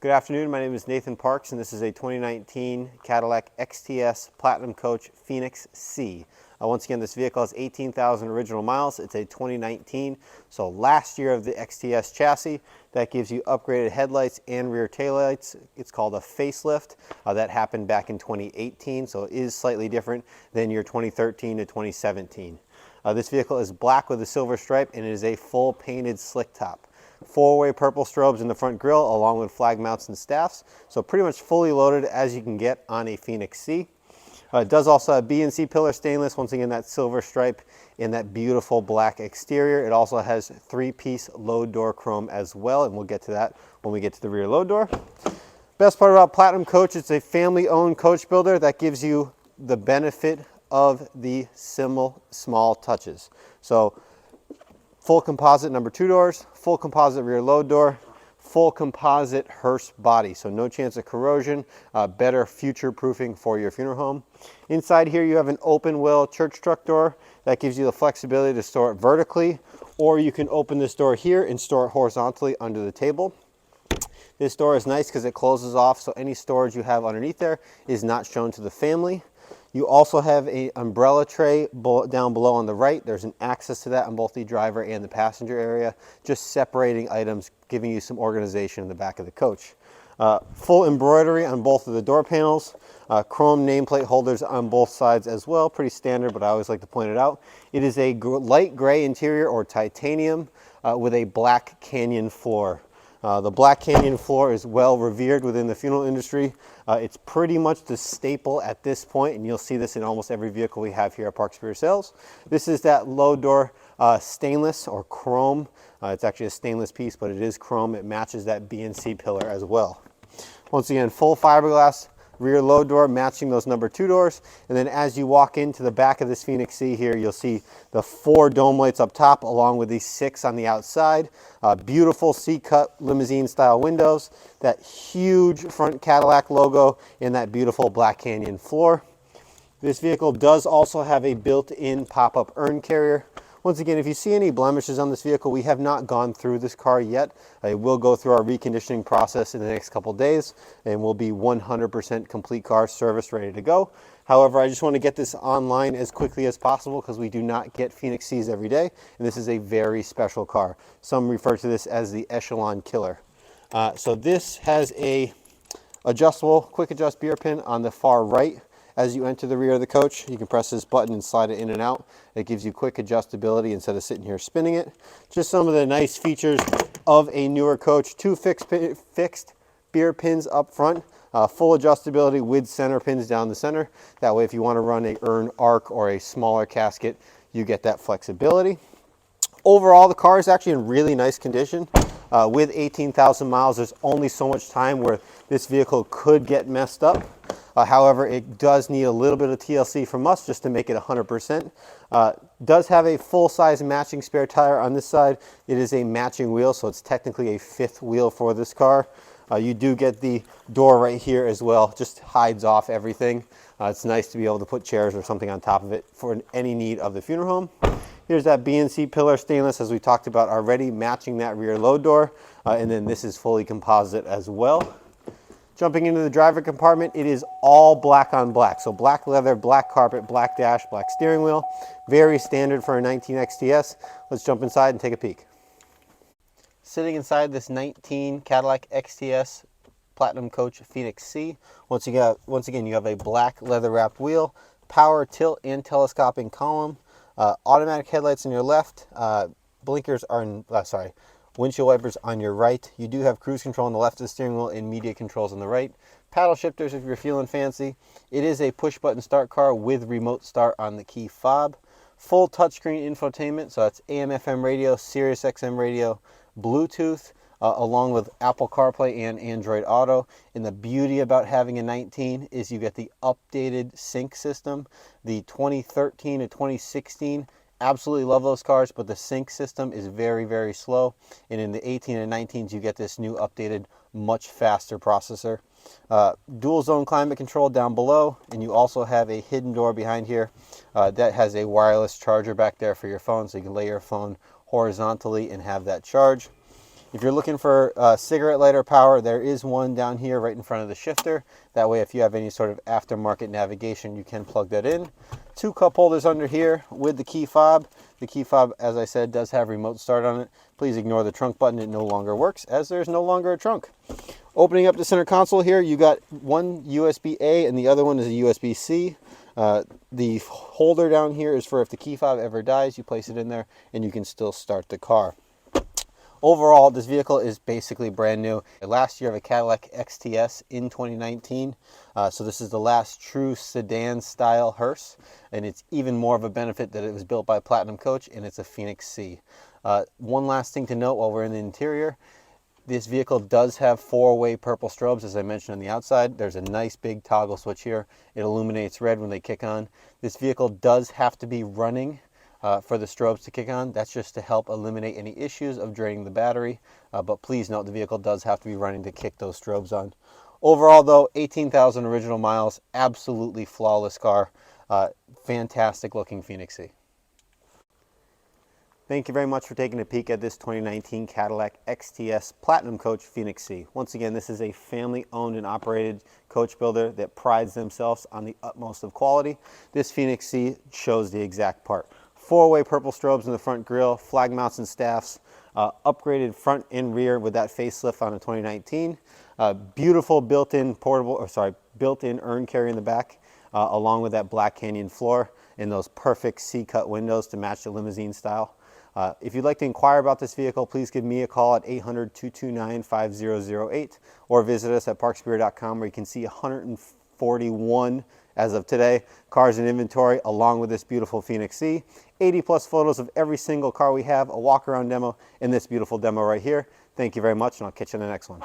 Good afternoon, my name is Nathan Parks and this is a 2019 Cadillac XTS Platinum Coach Phoenix C. Once again, this vehicle has 18,000 original miles. It's a 2019, so last year of the XTS chassis. That gives you upgraded headlights and rear taillights. It's called a facelift. That happened back in 2018, so it is slightly different than your 2013 to 2017. This vehicle is black with a silver stripe and it is a full painted slick top. Four-way purple strobes in the front grille along with flag mounts and staffs. So pretty much fully loaded as you can get on a Phoenix C. It does also have B&C pillar stainless, once again that silver stripe and that beautiful black exterior. It also has three-piece load door chrome as well, and we'll get to that when we get to the rear load door. Best part about Platinum Coach, it's a family-owned coach builder that gives you the benefit of the small touches. So full composite number 2 doors, full composite rear load door, full composite hearse body, so no chance of corrosion, better future proofing for your funeral home. Inside here you have an open wheel church truck door that gives you the flexibility to store it vertically, or you can open this door here and store it horizontally under the table. This door is nice because it closes off, so any storage you have underneath there is not shown to the family. You also have an umbrella tray down below on the right. There's an access to that on both the driver and the passenger area, just separating items, giving you some organization in the back of the coach. Full embroidery on both of the door panels, chrome nameplate holders on both sides as well, pretty standard, but I always like to point it out. It is a light gray interior or titanium with a black canyon floor. The black canyon floor is well revered within the funeral industry. It's pretty much the staple at this point, and you'll see this in almost every vehicle we have here at Parks for Your Sales. This is that load door stainless or chrome. It's actually a stainless piece, but it is chrome. It matches that B&C pillar as well. Once again, full fiberglass rear load door matching those number 2 doors. And then as you walk into the back of this Phoenix C here, you'll see the 4 dome lights up top along with these 6 on the outside. Beautiful C-cut limousine style windows, that huge front Cadillac logo, and that beautiful black canyon floor. This vehicle does also have a built-in pop-up urn carrier. Once again, if you see any blemishes on this vehicle, we have not gone through this car yet. It will go through our reconditioning process in the next couple days and will be 100% complete car service ready to go. However, I just want to get this online as quickly as possible because we do not get Phoenix Cs every day, and this is a very special car. Some refer to this as the Echelon Killer. So this has a adjustable quick adjust beer pin on the far right. As you enter the rear of the coach, you can press this button and slide it in and out. It gives you quick adjustability instead of sitting here spinning it. Just some of the nice features of a newer coach. 2 fixed beer pins up front, full adjustability with center pins down the center. That way if you want to run a urn arc or a smaller casket, you get that flexibility. Overall, the car is actually in really nice condition. With 18,000 miles, there's only so much time where this vehicle could get messed up. However, it does need a little bit of TLC from us just to make it 100%. Does have a full-size matching spare tire on this side. It is a matching wheel, so it's technically a 5th wheel for this car. You do get the door right here as well, just hides off everything. It's nice to be able to put chairs or something on top of it for any need of the funeral home. Here's that B&C pillar stainless, as we talked about already, matching that rear load door. And then this is fully composite as well. Jumping into the driver compartment, it is all black on black. So black leather, black carpet, black dash, black steering wheel. Very standard for a 19 XTS. Let's jump inside and take a peek. Sitting inside this 19 Cadillac XTS Platinum Coach Phoenix C. Once again, you have a black leather wrapped wheel, power tilt and telescoping column, automatic headlights on your left, windshield wipers on your right. You do have cruise control on the left of the steering wheel and media controls on the right. Paddle shifters if you're feeling fancy. It is a push button start car with remote start on the key fob. Full touchscreen infotainment, so that's AM, FM radio, Sirius XM radio, Bluetooth, along with Apple CarPlay and Android Auto. And the beauty about having a 19 is you get the updated sync system. The 2013 to 2016, absolutely love those cars, but the sync system is very, very slow. And in the 18 and 19s, you get this new updated, much faster processor. Dual zone climate control down below, and you also have a hidden door behind here that has a wireless charger back there for your phone, so you can lay your phone horizontally and have that charge. If you're looking for cigarette lighter power, there is one down here right in front of the shifter. That way, if you have any sort of aftermarket navigation, you can plug that in. 2 cup holders under here with the key fob. The key fob, as I said, does have remote start on it. Please ignore the trunk button. It no longer works as there's no longer a trunk. Opening up the center console here, you got one USB-A and the other one is a USB-C. The holder down here is for if the key fob ever dies, you place it in there and you can still start the car. Overall, this vehicle is basically brand new. Last year of a Cadillac XTS in 2019. So this is the last true sedan style hearse. And it's even more of a benefit that it was built by Platinum Coach and it's a Phoenix C. One last thing to note while we're in the interior. This vehicle does have 4-way purple strobes, as I mentioned on the outside. There's a nice big toggle switch here. It illuminates red when they kick on. This vehicle does have to be running for the strobes to kick on. That's just to help eliminate any issues of draining the battery. But please note the vehicle does have to be running to kick those strobes on. Overall though, 18,000 original miles, absolutely flawless car. Fantastic looking Phoenix C. Thank you very much for taking a peek at this 2019 Cadillac XTS Platinum Coach Phoenix C. Once again, this is a family-owned and operated coach builder that prides themselves on the utmost of quality. This Phoenix C shows the exact part. 4-way purple strobes in the front grille, flag mounts and staffs, upgraded front and rear with that facelift on a 2019. Beautiful built-in built-in urn carry in the back, along with that Black Canyon floor and those perfect C-cut windows to match the limousine style. If you'd like to inquire about this vehicle, please give me a call at 800-229-5008 or visit us at parkspear.com where you can see 141 as of today cars in inventory along with this beautiful Phoenix C. 80 plus photos of every single car we have, a walk around demo, and this beautiful demo right here. Thank you very much and I'll catch you in the next one.